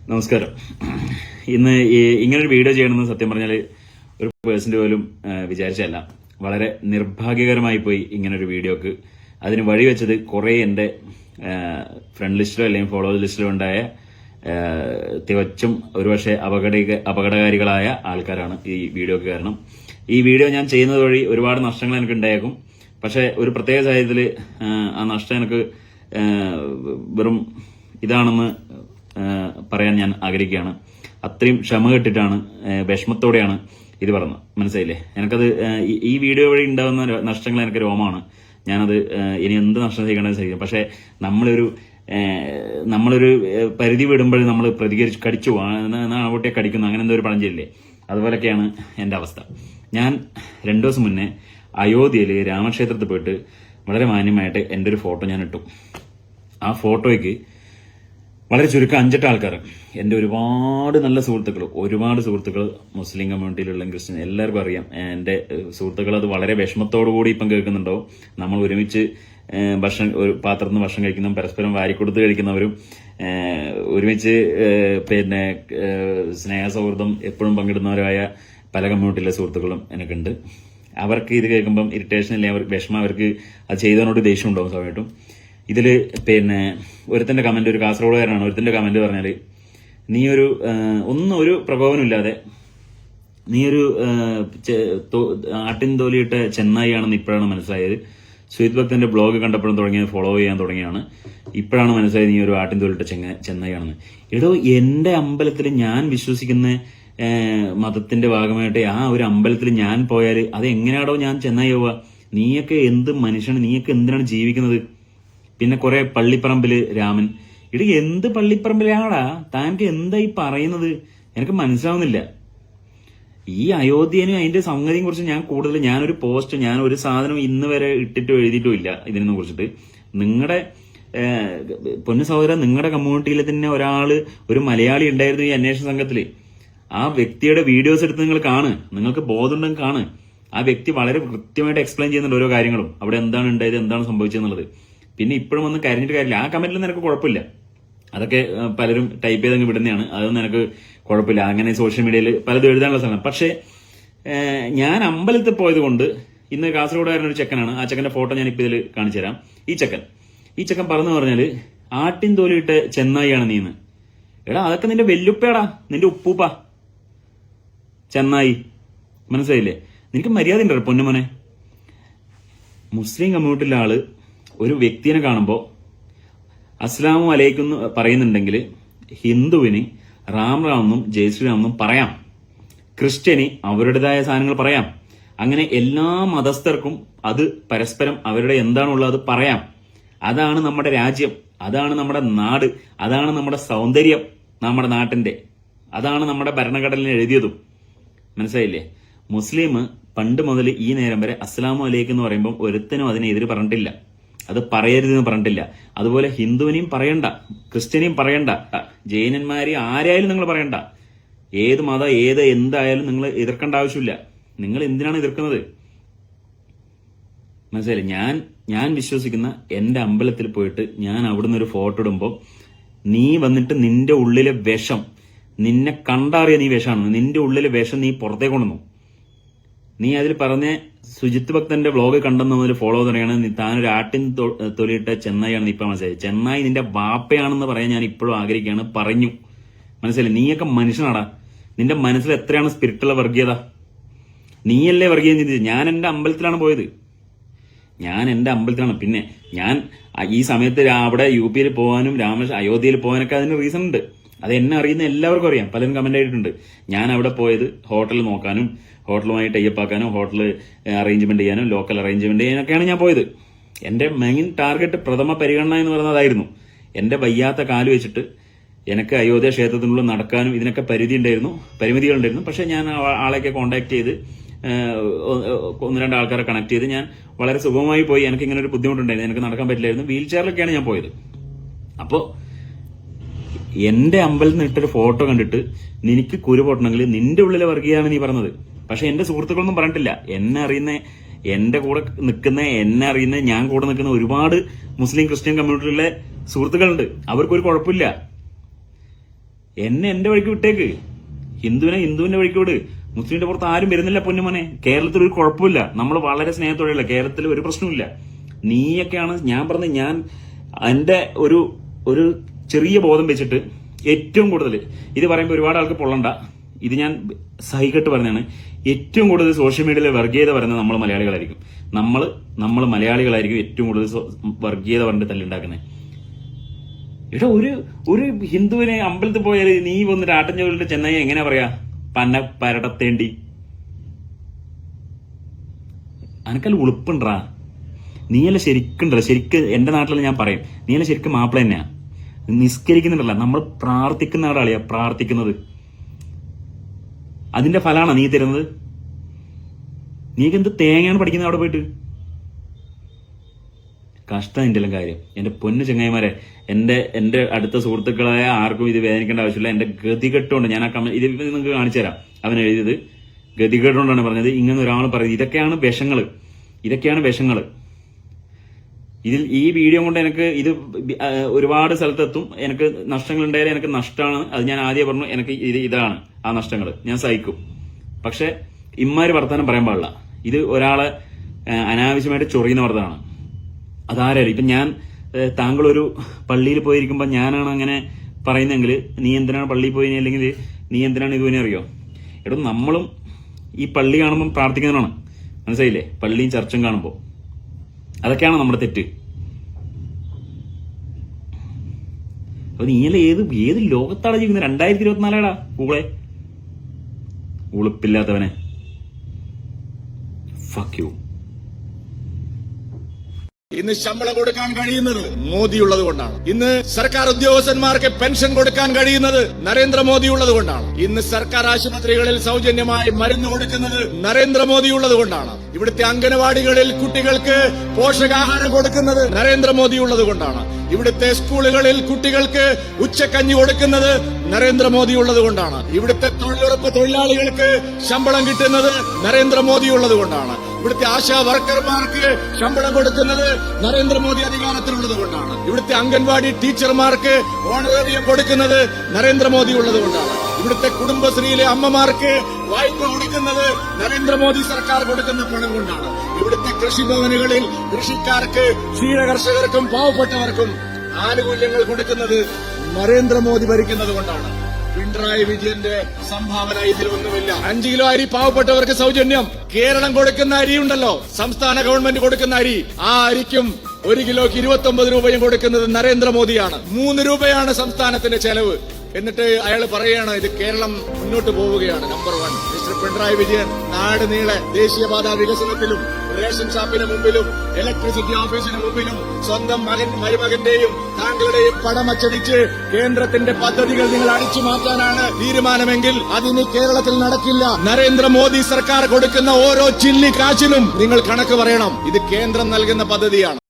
നമസ്കാരം. ഇന്ന് ഇങ്ങനൊരു വീഡിയോ ചെയ്യണമെന്ന് സത്യം പറഞ്ഞാൽ ഒരു പേഴ്സൻ്റെ പോലും വിചാരിച്ചല്ല. വളരെ നിർഭാഗ്യകരമായി പോയി ഇങ്ങനൊരു വീഡിയോക്ക്. അതിന് വഴിവെച്ചത് കുറേ എൻ്റെ ഫ്രണ്ട് ലിസ്റ്റിലോ അല്ലെങ്കിൽ ഫോളോവേഴ്സ് ലിസ്റ്റിലോ ഉണ്ടായ തികച്ചും ഒരുപക്ഷെ അപകടകാരികളായ ആൾക്കാരാണ് ഈ വീഡിയോക്ക് കാരണം. ഈ വീഡിയോ ഞാൻ ചെയ്യുന്നത് വഴി ഒരുപാട് നഷ്ടങ്ങൾ എനിക്ക് ഉണ്ടായേക്കും. പക്ഷെ ഒരു പ്രത്യേക സാഹചര്യത്തിൽ ആ നഷ്ടം എനിക്ക് വെറും ഇതാണെന്ന് പറയാൻ ഞാൻ ആഗ്രഹിക്കുകയാണ്. അത്രയും ക്ഷമ കെട്ടിട്ടാണ്, വിഷമത്തോടെയാണ് ഇത് പറഞ്ഞത്. മനസ്സിലായില്ലേ? എനിക്കത് ഈ വീഡിയോ വഴി ഉണ്ടാകുന്ന നഷ്ടങ്ങൾ എനിക്ക് രോമമാണ്. ഞാനത് ഇനി എന്ത് നഷ്ടം ചെയ്യണമെന്ന് സഹിക്കും. പക്ഷെ നമ്മളൊരു പരിധി വിടുമ്പോൾ നമ്മൾ പ്രതികരിച്ച് കടിച്ചു നാളെ കടിക്കുന്നു, അങ്ങനെ എന്തോ ഒരു പഴഞ്ചൊല്ലില്ലേ, അതുപോലൊക്കെയാണ് എൻ്റെ അവസ്ഥ. ഞാൻ 2 ദിവസം മുന്നേ അയോധ്യയിൽ രാമക്ഷേത്രത്തിൽ പോയിട്ട് വളരെ മാന്യമായിട്ട് എൻ്റെ ഒരു ഫോട്ടോ ഞാൻ ഇട്ടു. ആ ഫോട്ടോയ്ക്ക് വളരെ ചുരുക്കം 5-8 ആൾക്കാർ, എൻ്റെ ഒരുപാട് നല്ല സുഹൃത്തുക്കൾ മുസ്ലിം കമ്മ്യൂണിറ്റിയിലുള്ള ക്രിസ്ത്യൻ എല്ലാവർക്കും അറിയാം. എൻ്റെ സുഹൃത്തുക്കൾ അത് വളരെ വിഷമത്തോടുകൂടി ഇപ്പം കേൾക്കുന്നുണ്ടാവും. നമ്മൾ ഒരുമിച്ച് ഒരു പാത്രത്തിൽ നിന്ന് ഭക്ഷണം കഴിക്കുന്നതും പരസ്പരം വാരിക്കൊടുത്ത് കഴിക്കുന്നവരും ഒരുമിച്ച് സ്നേഹസൗഹൃദം എപ്പോഴും പങ്കിടുന്നവരായ പല കമ്മ്യൂണിറ്റിയിലെ സുഹൃത്തുക്കളും എനിക്കുണ്ട്. അവർക്ക് ഇത് കേൾക്കുമ്പം ഇറിറ്റേഷൻ അല്ലെങ്കിൽ അവർക്ക് വിഷമം, അവർക്ക് അത് ചെയ്തതിനോട് ദേഷ്യം ഉണ്ടാവും സമയത്തും. ഇതിൽ ഒരുത്തന്റെ കമന്റ്, ഒരു കാസർഗോഡുകാരനാണ്, ഒരുത്തന്റെ കമന്റ് പറഞ്ഞാൽ നീ ഒരു പ്രകോപനമില്ലാതെ നീ ഒരു ആട്ടിൻ തോലിയിട്ട ചെന്നായി ആണെന്ന് ഇപ്പോഴാണ് മനസ്സിലായത്. സുഹിത് ഭക്തന്റെ ബ്ലോഗ് കണ്ടപ്പോഴും ഫോളോ ചെയ്യാൻ തുടങ്ങിയാണ്. ഇപ്പോഴാണ് മനസ്സിലായത് നീ ഒരു ആട്ടിൻ തോലിയിട്ട ചെന്നായി ആണെന്ന്. എടോ, എന്റെ അമ്പലത്തിൽ ഞാൻ വിശ്വസിക്കുന്ന മതത്തിന്റെ ഭാഗമായിട്ട് ആ ഒരു അമ്പലത്തിൽ ഞാൻ പോയാൽ അത് എങ്ങനെയാണോ ഞാൻ ചെന്നായി പോവുക? നീയൊക്കെ എന്ത് മനുഷ്യനാണ്? നീയൊക്കെ എന്തിനാണ് ജീവിക്കുന്നത്? പിന്നെ കുറെ പള്ളിപ്പറമ്പില് രാമൻ. ഇടി, എന്ത് പള്ളിപ്പറമ്പിലാടാ? താനക്ക് എന്താ ഈ പറയുന്നത്? എനിക്ക് മനസ്സിലാവുന്നില്ല. ഈ അയോധ്യനും അതിന്റെ സംഗതിയെ കുറിച്ച് ഞാനൊരു പോസ്റ്റ്, ഞാനൊരു സാധനം ഇന്ന് വരെ ഇട്ടിട്ടോ എഴുതിയിട്ടോ ഇല്ല ഇതിനെ കുറിച്ചിട്ട്. നിങ്ങളുടെ പൊന്നു സഹോദരൻ, നിങ്ങളുടെ കമ്മ്യൂണിറ്റിയിൽ തന്നെ ഒരു മലയാളി ഉണ്ടായിരുന്നു ഈ അന്വേഷണ സംഘത്തില്. ആ വ്യക്തിയുടെ വീഡിയോസ് എടുത്ത് നിങ്ങൾ കാണ്, നിങ്ങൾക്ക് ബോധമുണ്ടെങ്കിൽ കാണ്. ആ വ്യക്തി വളരെ കൃത്യമായിട്ട് എക്സ്പ്ലെയിൻ ചെയ്യുന്നുണ്ട് ഓരോ കാര്യങ്ങളും, അവിടെ എന്താണ് ഉണ്ടായത്, എന്താണ് സംഭവിച്ചതെന്നുള്ളത്. പിന്നെ ഇപ്പോഴും ഒന്നും കരഞ്ഞിട്ട് കാര്യമില്ല. ആ കമന്റിൽ നിനക്ക് കുഴപ്പമില്ല, അതൊക്കെ പലരും ടൈപ്പ് ചെയ്തങ്ങ് വിടുന്നതാണ്, അതൊന്നും എനിക്ക് കുഴപ്പമില്ല. അങ്ങനെ സോഷ്യൽ മീഡിയയിൽ പലതും എഴുതാനുള്ള സ്ഥലം. പക്ഷേ ഞാൻ അമ്പലത്തിൽ പോയത് കൊണ്ട്, ഇന്ന് കാസർഗോഡുകാരനൊരു ചെക്കനാണ്, ആ ചെക്കന്റെ ഫോട്ടോ ഞാൻ ഇപ്പം ഇതിൽ കാണിച്ചു തരാം. ഈ ചെക്കൻ പറഞ്ഞു പറഞ്ഞാല് ആട്ടിൻ തോലിയിട്ട് ചെന്നായിയാണ് നീന്ന്. എടാ, അതൊക്കെ നിന്റെ വെല്ലുപ്പേടാ, നിന്റെ ഉപ്പൂപ്പ ചെന്നായി. മനസ്സിലായില്ലേ? നിനക്ക് മര്യാദ ഉണ്ടോ പൊന്നുമോനെ? മുസ്ലിം കമ്മ്യൂണിറ്റിയിലെ ആള് ഒരു വ്യക്തിനെ കാണുമ്പോൾ അസ്സലാമു അലൈക്കും പറയുന്നുണ്ടെങ്കിൽ ഹിന്ദുവിന് റാം എന്നും ജയശ്രീറാം എന്നും പറയാം, ക്രിസ്ത്യന് അവരുടേതായ സാധനങ്ങൾ പറയാം. അങ്ങനെ എല്ലാ മതസ്ഥർക്കും അത് പരസ്പരം അവരുടെ എന്താണുള്ളത് അത് പറയാം. അതാണ് നമ്മുടെ രാജ്യം, അതാണ് നമ്മുടെ നാട്, അതാണ് നമ്മുടെ സൗന്ദര്യം, നമ്മുടെ നാട്ടിന്റെ. അതാണ് നമ്മുടെ ഭരണഘടനയിൽ എഴുതിയതും. മനസ്സിലായില്ലേ? മുസ്ലിം പണ്ട് മുതൽ ഈ നേരം വരെ അസ്സലാമു അലൈക്കും എന്ന് പറയുമ്പോൾ ഒരുത്തനും അതിനെതിരെ പറഞ്ഞിട്ടില്ല, അത് പറയരുതെന്ന് പറഞ്ഞിട്ടില്ല. അതുപോലെ ഹിന്ദുവിനെയും പറയണ്ട, ക്രിസ്ത്യനെയും പറയണ്ട, ജൈനന്മാരെയും ആരായാലും നിങ്ങൾ പറയണ്ട. ഏത് മതം എന്തായാലും നിങ്ങൾ എതിർക്കേണ്ട ആവശ്യമില്ല. നിങ്ങൾ എന്തിനാണ് എതിർക്കുന്നത്? മനസ്സിലായില്ലേ? ഞാൻ വിശ്വസിക്കുന്ന എന്റെ അമ്പലത്തിൽ പോയിട്ട് ഞാൻ അവിടുന്ന് ഒരു ഫോട്ടോ ഇടുമ്പോൾ നീ വന്നിട്ട് നിന്റെ ഉള്ളിലെ വിഷം, നിന്നെ കണ്ടറിയ നീ വിഷമാണ്, നിന്റെ ഉള്ളിലെ വിഷം നീ പുറത്തേക്ക് കൊണ്ടുവന്നു. നീ അതിൽ പറഞ്ഞ സുജിത് ഭക്തന്റെ വ്ളോഗ് കണ്ടെന്ന് മുതൽ ഫോളോ തുടങ്ങിയാണ് താനൊരു ആട്ടിൻ തൊലിയിട്ട ചെന്നായിയാണെന്ന് ഇപ്പൊ മനസ്സിലായി. ചെന്നായി നിന്റെ വാപ്പയാണെന്ന് പറയാൻ ഞാൻ ഇപ്പോഴും ആഗ്രഹിക്കുകയാണ്. പറഞ്ഞു. മനസ്സിലായി? നീയൊക്കെ മനുഷ്യനാടാ. നിന്റെ മനസ്സിൽ എത്രയാണ് സ്പിരിറ്റുള്ള വർഗീയത? നീയല്ലേ വർഗീയം ചിന്തിച്ചത്? ഞാൻ എന്റെ അമ്പലത്തിലാണ് പോയത്, പിന്നെ ഞാൻ ഈ സമയത്ത് അവിടെ UP പോകാനും അയോധ്യയിൽ പോകാനൊക്കെ അതിന് റീസൺ ഉണ്ട്. അത് എന്നെ അറിയുന്ന എല്ലാവർക്കും അറിയാം. പലരും കമന്റ് ആയിട്ടുണ്ട്. ഞാൻ അവിടെ പോയത് ഹോട്ടൽ നോക്കാനും ഹോട്ടലുമായി ടൈപ്പ് ആക്കാനും ഹോട്ടൽ അറേഞ്ച്മെന്റ് ചെയ്യാനും ലോക്കൽ അറേഞ്ച്മെന്റ് ചെയ്യാനൊക്കെയാണ് ഞാൻ പോയത്. എന്റെ മെയിൻ ടാർഗറ്റ്, പ്രഥമ പരിഗണന എന്ന് പറയുന്നതായിരുന്നു. എന്റെ വയ്യാത്ത കാല് വെച്ചിട്ട് എനിക്ക് അയോധ്യ ക്ഷേത്രത്തിനുള്ളിൽ നടക്കാനും ഇതിനൊക്കെ പരിമിതികളുണ്ടായിരുന്നു. പക്ഷെ ഞാൻ ആളെയൊക്കെ കോണ്ടാക്ട് ചെയ്ത് 1-2 ആൾക്കാരെ കണക്ട് ചെയ്ത് ഞാൻ വളരെ സുഗമമായി പോയി. എനിക്ക് ഇങ്ങനെ ഒരു ബുദ്ധിമുട്ടുണ്ടായിരുന്നു, എനിക്ക് നടക്കാൻ പറ്റില്ലായിരുന്നു. വീൽ ചെയറിലൊക്കെയാണ് ഞാൻ പോയത്. അപ്പോൾ എന്റെ അമ്പലത്തിൽ നിന്ന് ഇട്ടൊരു ഫോട്ടോ കണ്ടിട്ട് നിനക്ക് കുരു പൊട്ടണമെങ്കിൽ നിന്റെ ഉള്ളിലെ വർഗീയാണ് നീ പറഞ്ഞത്. പക്ഷെ എന്റെ സുഹൃത്തുക്കളൊന്നും പറഞ്ഞിട്ടില്ല. എന്നെ അറിയുന്ന, എന്റെ കൂടെ നിൽക്കുന്ന, എന്നെ അറിയുന്ന, ഞാൻ കൂടെ നിൽക്കുന്ന ഒരുപാട് മുസ്ലിം ക്രിസ്ത്യൻ കമ്മ്യൂണിറ്റിയിലെ സുഹൃത്തുക്കളുണ്ട്. അവർക്കൊരു കുഴപ്പമില്ല. എന്നെ എന്റെ വഴിക്ക് വിട്ടേക്ക്. ഹിന്ദുവിന്റെ വഴിക്ക് വിട്. മുസ്ലിമിന്റെ പുറത്ത് ആരും വരുന്നില്ല പൊന്നുമോനെ. കേരളത്തിൽ ഒരു കുഴപ്പമില്ല. നമ്മൾ വളരെ സ്നേഹത്തോടെയുള്ള കേരളത്തിൽ ഒരു പ്രശ്നമില്ല. നീയൊക്കെയാണ് ഞാൻ പറഞ്ഞത്. ഞാൻ എന്റെ ഒരു ചെറിയ ബോധം വെച്ചിട്ട് ഏറ്റവും കൂടുതൽ ഇത് പറയുമ്പോൾ ഒരുപാട് ആൾക്ക് പൊള്ളണ്ട, ഇത് ഞാൻ സഹികെട്ട് പറഞ്ഞാണ്. ഏറ്റവും കൂടുതൽ സോഷ്യൽ മീഡിയയിലെ വർഗീയത പറയുന്നത് നമ്മൾ മലയാളികളായിരിക്കും. നമ്മൾ മലയാളികളായിരിക്കും ഏറ്റവും കൂടുതൽ വർഗീയത പറഞ്ഞിട്ട് തല്ലുണ്ടാക്കുന്നത്. ഇവിടെ ഒരു ഹിന്ദുവിനെ അമ്പലത്തിൽ പോയാൽ നീ വന്നിട്ട് ആട്ടഞ്ചോലിട്ട് ചെന്നൈ എങ്ങനെ പറയാ പന്ന പരടത്തേണ്ടി? അനക്കല്ല ഉളുപ്പുണ്ടാ. നീയല്ല ശരിക്കുണ്ടല്ലോ, ശരിക്ക് എന്റെ നാട്ടിൽ ഞാൻ പറയും, നീയല്ല ശരിക്കും മാപ്പിള തന്നെയാ. നിസ്കരിക്കുന്നുണ്ടല്ല, നമ്മൾ പ്രാർത്ഥിക്കുന്ന ആളാളിയാ പ്രാർത്ഥിക്കുന്നത്. അതിന്റെ ഫലമാണോ നീ തരുന്നത്? നീക്ക് എന്ത് തേങ്ങയാണ് പഠിക്കുന്നത് അവിടെ പോയിട്ട്? കഷ്ടം എന്റെ എല്ലാം കാര്യം. എന്റെ പൊന്നു ചങ്ങായിമാരെ, എന്റെ അടുത്ത സുഹൃത്തുക്കളായ ആർക്കും ഇത് വേദനിക്കേണ്ട ആവശ്യമില്ല. എന്റെ ഗതികെട്ടുകൊണ്ട് ഞാൻ ഇത് നിങ്ങൾക്ക് കാണിച്ചു തരാം. അവൻ എഴുതിയത് ഗതികെട്ടുകൊണ്ടാണ് പറഞ്ഞത്. ഇങ്ങനെ ഒരാൾ പറയുന്നത് ഇതൊക്കെയാണ് വിഷങ്ങള്. ഇതിൽ ഈ വീഡിയോ കൊണ്ട് എനിക്ക് ഇത് ഒരുപാട് സ്ഥലത്തെത്തും. എനിക്ക് നഷ്ടങ്ങൾ ഉണ്ടായാലും എനിക്ക് നഷ്ടമാണ്. അത് ഞാൻ ആദ്യം പറഞ്ഞു. എനിക്ക് ഇതാണ് ആ നഷ്ടങ്ങൾ, ഞാൻ സഹിക്കും. പക്ഷെ ഇമ്മാര് വർത്താനം പറയാൻ പാടില്ല. ഇത് ഒരാളെ അനാവശ്യമായിട്ട് ചൊറിയുന്ന വർത്തമാണ്. അതാരായാലും ഇപ്പൊ ഞാൻ താങ്കളൊരു പള്ളിയിൽ പോയിരിക്കുമ്പോ ഞാനാണ് അങ്ങനെ പറയുന്നെങ്കിൽ നീ എന്തിനാണ് പള്ളിയിൽ പോയി, അല്ലെങ്കിൽ നീ എന്തിനാണ് ഇതുവിനെ അറിയോ? എടോ, നമ്മളും ഈ പള്ളി കാണുമ്പോൾ പ്രാർത്ഥിക്കുന്നതാണ്, മനസ്സിലായില്ലേ? പള്ളിയും ചർച്ചും കാണുമ്പോൾ അതൊക്കെയാണ് നമ്മുടെ തെറ്റ്. അപ്പൊ നീയല്ല ഏത് ലോകത്താണ് ജീവിക്കുന്നത്? 2024 കൂടെ ഉളുപ്പില്ലാത്തവനെ. Fuck U. ഇന്ന് ശമ്പളം കൊടുക്കാൻ കഴിയുന്നത് മോദിയുള്ളത് കൊണ്ടാണ്. ഇന്ന് സർക്കാർ ഉദ്യോഗസ്ഥന്മാർക്ക് പെൻഷൻ കൊടുക്കാൻ കഴിയുന്നത് നരേന്ദ്രമോദി ഉള്ളത് കൊണ്ടാണ്. ഇന്ന് സർക്കാർ ആശുപത്രികളിൽ സൗജന്യമായി മരുന്ന് കൊടുക്കുന്നത് നരേന്ദ്രമോദി ഉള്ളത് കൊണ്ടാണ്. ഇവിടുത്തെ അംഗനവാടികളിൽ കുട്ടികൾക്ക് പോഷകാഹാരം കൊടുക്കുന്നത് നരേന്ദ്രമോദി ഉള്ളത് കൊണ്ടാണ്. ഇവിടുത്തെ സ്കൂളുകളിൽ കുട്ടികൾക്ക് ഉച്ചക്കഞ്ഞി കൊടുക്കുന്നത് നരേന്ദ്രമോദി ഉള്ളത് കൊണ്ടാണ്. ഇവിടുത്തെ തൊഴിലുറപ്പ് തൊഴിലാളികൾക്ക് ശമ്പളം കിട്ടുന്നത് നരേന്ദ്രമോദി ഉള്ളത് കൊണ്ടാണ്. ഇവിടുത്തെ ആശാ വർക്കർമാർക്ക് ശമ്പളം കൊടുക്കുന്നത് നരേന്ദ്രമോദി അധികാരത്തിലുള്ളത് കൊണ്ടാണ്. ഇവിടുത്തെ അംഗൻവാടി ടീച്ചർമാർക്ക് ഓണറേറിയം കൊടുക്കുന്നത് നരേന്ദ്രമോദി ഉള്ളത് കൊണ്ടാണ്. ഇവിടുത്തെ കുടുംബശ്രീയിലെ അമ്മമാർക്ക് വായ്പ കൊടുക്കുന്നത് നരേന്ദ്രമോദി സർക്കാർ കൊടുക്കുന്ന പണം കൊണ്ടാണ്. ഇവിടുത്തെ കൃഷിഭവനുകളിൽ കൃഷിക്കാർക്ക്, ക്ഷീരകർഷകർക്കും പാവപ്പെട്ടവർക്കും ആനുകൂല്യങ്ങൾ കൊടുക്കുന്നത് നരേന്ദ്രമോദി ഭരിക്കുന്നത് കൊണ്ടാണ്. പിണറായി വിജയന്റെ സംഭാവന ഇതിലൊന്നുമില്ല. 5 കിലോ അരി പാവപ്പെട്ടവർക്ക് സൗജന്യം. കേരളം കൊടുക്കുന്ന അരിയുണ്ടല്ലോ, സംസ്ഥാന ഗവൺമെന്റ് കൊടുക്കുന്ന അരി, ആ അരിക്കും 1 കിലോയ്ക്ക് 29 രൂപയും കൊടുക്കുന്നത് നരേന്ദ്രമോദിയാണ്. 3 രൂപയാണ് സംസ്ഥാനത്തിന്റെ ചെലവ്. എന്നിട്ട് അയാൾ പറയുകയാണ് ഇത് കേരളം മുന്നോട്ട് പോവുകയാണ്. നമ്പർ 1 മിസ്റ്റർ പിണറായി വിജയൻ നാട് നീളെ ദേശീയപാത വികസനത്തിലും റേഷൻ ഷാപ്പിന് മുമ്പിലും ഇലക്ട്രിസിറ്റി ഓഫീസിന് മുമ്പിലും സ്വന്തം മരുമകന്റെയും താങ്കളുടെയും പടമച്ചടിച്ച് കേന്ദ്രത്തിന്റെ പദ്ധതികൾ നിങ്ങൾ അടിച്ചു മാറ്റാനാണ് തീരുമാനമെങ്കിൽ അതിന് കേരളത്തിൽ നടക്കില്ല. നരേന്ദ്രമോദി സർക്കാർ കൊടുക്കുന്ന ഓരോ ചില്ലി കാശിനും നിങ്ങൾ കണക്ക് പറയണം. ഇത് കേന്ദ്രം നൽകുന്ന പദ്ധതിയാണ്.